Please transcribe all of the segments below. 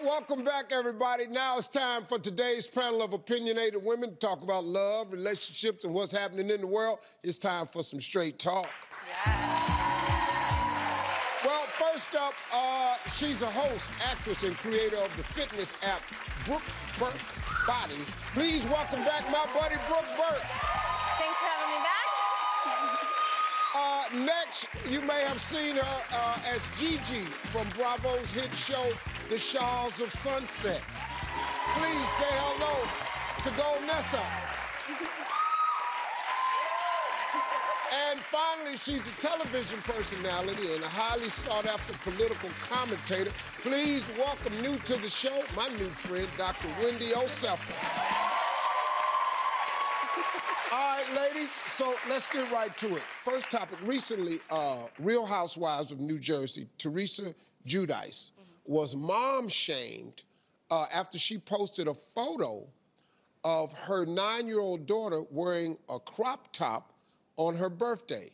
welcome back, everybody. Now it's time for today's panel of opinionated women to talk about love, relationships, and what's happening in the world. It's time for some straight talk. Well, first up, she's a host, actress, and creator of the fitness app, Brooke Burke Body. Please welcome back my buddy, Brooke Burke. Thanks for having me back. Next, you may have seen her as Gigi from Bravo's hit show, The Shawls of Sunset. Please say hello to Golnessa. And finally, she's a television personality and a highly sought-after political commentator. Please welcome new to the show, my new friend, Dr. Wendy Osefo. All right, ladies, so let's get right to it. First topic, recently, Real Housewives of New Jersey, Teresa Giudice, was mom-shamed after she posted a photo of her 9-year-old daughter wearing a crop top on her birthday.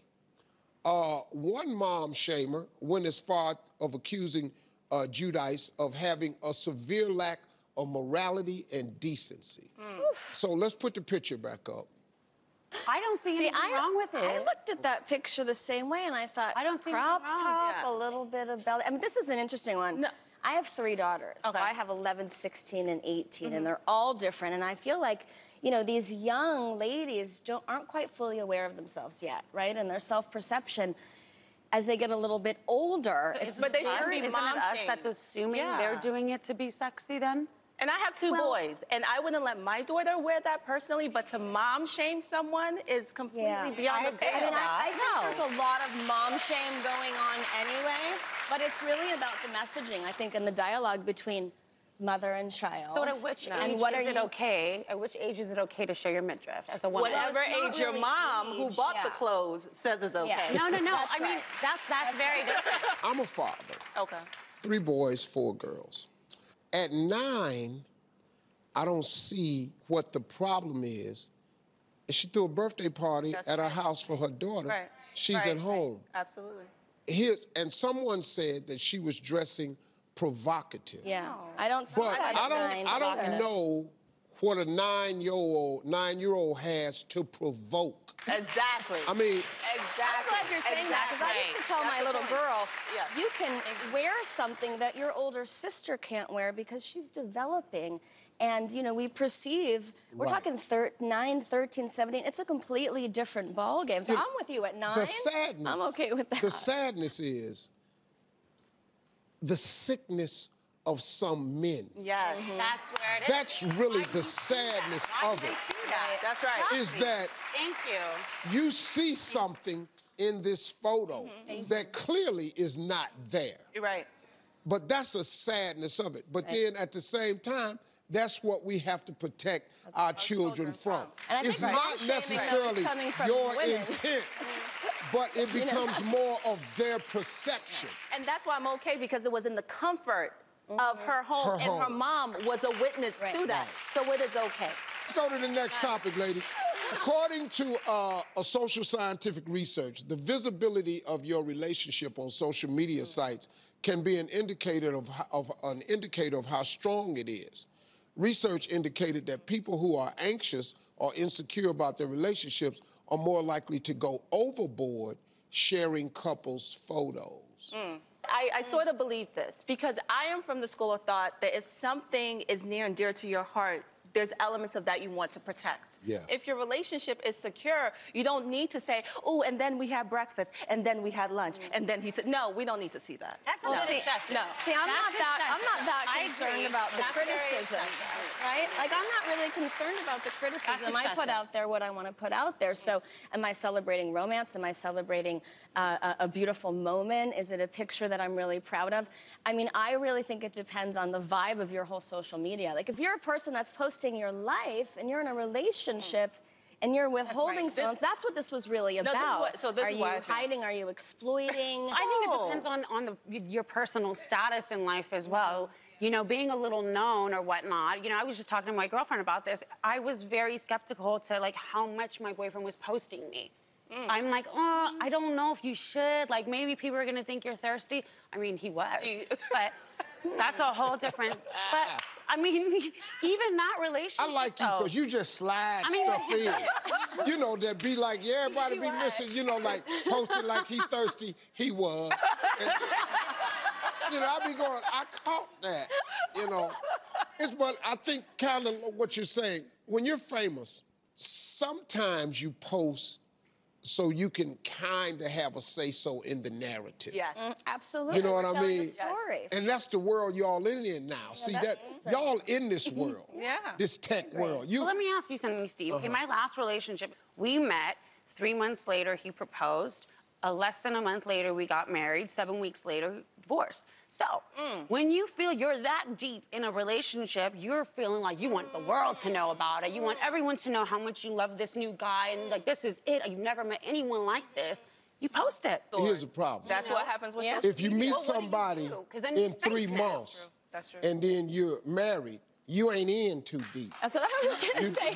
One mom-shamer went as far of accusing Giudice of having a severe lack of morality and decency. So let's put the picture back up. I don't see anything wrong with it. I looked at that picture the same way, and I thought, I don't see crop anything wrong. top, a little bit of belly. I mean, this is an interesting one. No. I have 3 daughters. Okay. So I have 11, 16, and 18, and they're all different. And I feel like, you know, these young ladies aren't quite fully aware of themselves yet, right? And their self-perception, as they get a little bit older, but they should be isn't it us that's assuming they're doing it to be sexy then? And I have 2 boys, and I wouldn't let my daughter wear that personally, but to mom shame someone is completely beyond the pale. I mean, I think there's a lot of mom shame going on anyway, but it's really about the messaging, I think, and the dialogue between mother and child. So at which age is it okay? At which age is it okay to show your midriff as a woman? Whatever age your mom who bought the clothes says is okay. No. I mean, that's very different. I'm a father. Okay. 3 boys, 4 girls. At 9, I don't see what the problem is. She threw a birthday party at her house for her daughter. Right. She's at home. Absolutely. And someone said that she was dressing provocative. Yeah, I don't see that. But I don't know what a 9-year-old has to provoke. Exactly. I mean, I'm glad you're saying that, because I used to tell my little girl, you can wear something that your older sister can't wear because she's developing. And, you know, we perceive, we're talking 9, 13, 17, it's a completely different ballgame. So I'm with you at 9. The sadness. I'm okay with that. The sadness is the sickness of some men. Yes. That's where it is. That's really the sadness of it. I see that. That's right. Is that Thank you. You see something in this photo that clearly is not there. You're right. But that's a sadness of it. But then at the same time, that's what we have to protect our children from. It's not necessarily your intent, but it becomes more of their perception. And that's why I'm okay, because it was in the comfort of her home, and her mom was a witness to that. So it is okay. Let's go to the next topic, ladies. According to a social scientific research, the visibility of your relationship on social media sites can be an indicator of how strong it is. Research indicated that people who are anxious or insecure about their relationships are more likely to go overboard sharing couples' photos. I sort of believe this, because I am from the school of thought that if something is near and dear to your heart, there's elements of that you want to protect. Yeah. If your relationship is secure, you don't need to say, oh, and then we had breakfast, and then we had lunch, and then no, we don't need to see that. That's a little excessive. No. See, I'm not that concerned about the criticism, right? Like, I'm not really concerned about the criticism. I put out there what I want to put out there. So, am I celebrating romance? Am I celebrating a beautiful moment? Is it a picture that I'm really proud of? I mean, I really think it depends on the vibe of your whole social media. Like, if you're a person that's posting your life and you're in a relationship and you're withholding something, that's what this was really about. Are you hiding? Are you exploiting? I think it depends on your personal status in life as well. You know, being a little known or whatnot. You know, I was just talking to my girlfriend about this. I was very skeptical to, like, how much my boyfriend was posting me. I'm like, oh, I don't know if you should. Like, maybe people are going to think you're thirsty. I mean, he was. But That's a whole different. But I mean, even that relationship. I like you because you just slide stuff in. You know, that be like, yeah, everybody be missing, you know, like posting like he thirsty, he was. And, you know, I be going, I caught that, you know. But I think kind of what you're saying, when you're famous, sometimes you post so you can kind of have a say-so in the narrative. Yes. Absolutely. You know what I Telling mean? a story. And that's the world y'all in now. See, that y'all in this world. Yeah. This tech world. Well, let me ask you something, Steve. In my last relationship, we met. 3 months later, he proposed. Less than a month later, we got married. 7 weeks later, divorced. So, when you feel you're that deep in a relationship, you're feeling like you want the world to know about it. You want everyone to know how much you love this new guy, and like, this is it. You've never met anyone like this. You post it. Here's the problem. That's what happens with social If you meet somebody in 3 months That's true. and then you're married, you ain't in too deep. That's what I was going to say.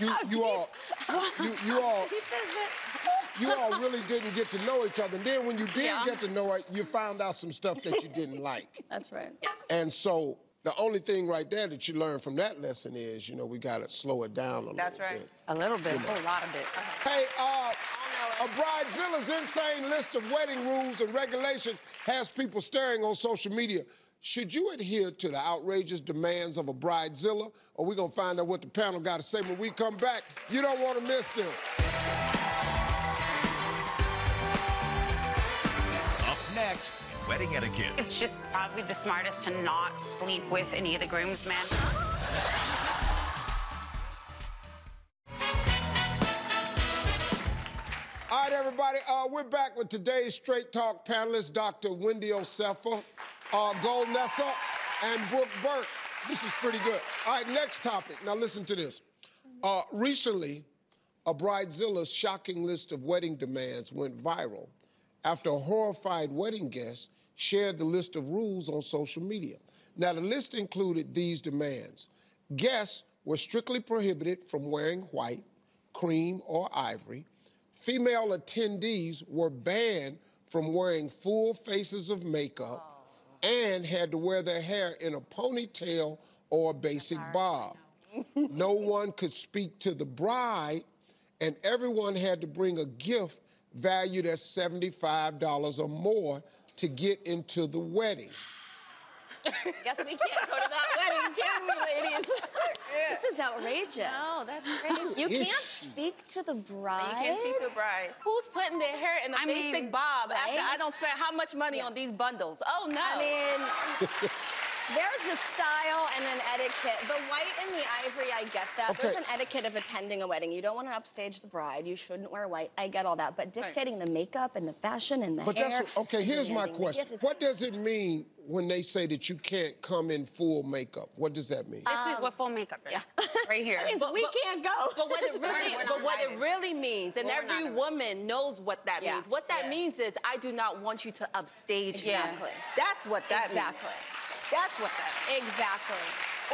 You all really didn't get to know each other. And then when you did get to know it, you found out some stuff that you didn't like. That's right. Yes. And so the only thing right there that you learn from that lesson is, you know, we got to slow it down a little bit. That's right. A little bit, a lot of it. Hey, a Bridezilla's insane list of wedding rules and regulations has people staring on social media. Should you adhere to the outrageous demands of a Bridezilla, or we gonna find out what the panel got to say when we come back? You don't want to miss this. Up next, wedding etiquette. It's just probably the smartest to not sleep with any of the groomsmen. All right, everybody, we're back with today's Straight Talk panelists, Dr. Wendy Osefo, Gold Nessa, and Brooke Burke. This is pretty good. All right, next topic. Now listen to this. Recently, a Bridezilla's shocking list of wedding demands went viral after a horrified wedding guest shared the list of rules on social media. Now, the list included these demands. Guests were strictly prohibited from wearing white, cream, or ivory. Female attendees were banned from wearing full faces of makeup and had to wear their hair in a ponytail or a basic bob. No one could speak to the bride, and everyone had to bring a gift valued at $75 or more to get into the wedding. Guess we can't go to that wedding, can we, ladies? This is outrageous. No, that's crazy. You can't speak to the bride? You can't speak to a bride. Who's putting their hair in a basic bob after I don't spend how much money on these bundles? Oh, no. I mean, there's a style and an etiquette. The white and the ivory, I get that. Okay. There's an etiquette of attending a wedding. You don't want to upstage the bride. You shouldn't wear white. I get all that. But dictating the makeup and the fashion and the hair. That's okay, here's my question. What does it mean when they say that you can't come in full makeup? What does that mean? This is what full makeup is. Right here. That means we can't go. But what it really means, and every woman knows what that means. What that means is, I do not want you to upstage me. Exactly. That's what that means. Exactly. That's what that means. Exactly.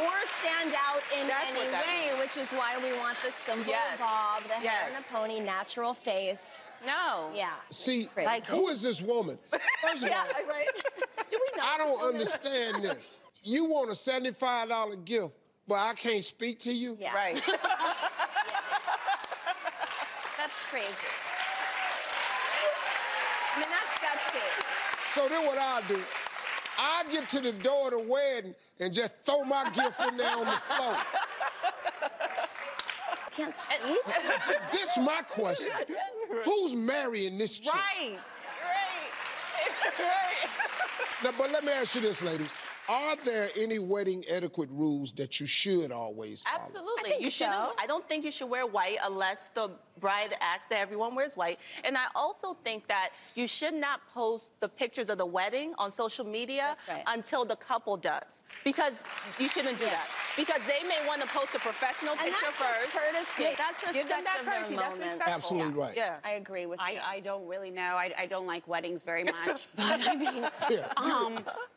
Or stand out in any way, which is why we want the simple bob, the hair in a pony, natural face. No. Yeah. See, Crazy. who is this woman? First of all, right? Do we know? I don't understand this. You want a $75 gift, but I can't speak to you? Yeah. Right. That's crazy. I mean, that's gutsy. So then what I'll do, I'll get to the door of the wedding and just throw my gift in there on the floor. Can't speak? This is my question. Who's marrying this chick? Right. Now, but let me ask you this, ladies. Are there any wedding etiquette rules that you should always follow? Absolutely. I think so. I don't think you should wear white unless the bride asks that everyone wears white. And I also think that you should not post the pictures of the wedding on social media until the couple does. Because you shouldn't do that. Because they may want to post a professional picture first. That's courtesy. That's respect Give them that of their courtesy. That's moment. respectful. Absolutely right. Yeah. I agree with you. I don't really know. I don't like weddings very much. But I mean,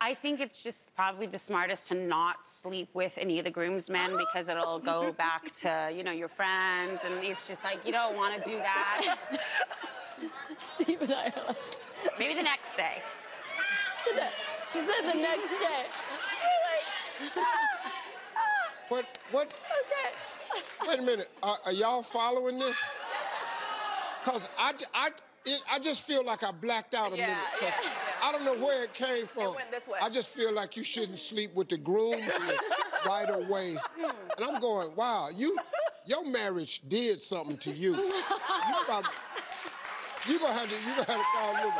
I think it's just probably the smartest to not sleep with any of the groomsmen because it'll go back to, you know, your friends. And it's just like, you don't want to do that. Steve and I are like... Maybe the next day. She said the next day. What? Okay. Wait a minute. Are y'all following this? Because I just feel like I blacked out a minute. I don't know where it came from. It went this way. I just feel like you shouldn't sleep with the groom right away. And I'm going, wow, your marriage did something to you. You're gonna have to call me.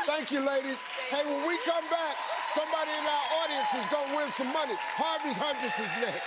Thank you, ladies. Hey, when we come back, somebody in our audience is gonna win some money. Harvey's Hundreds is next.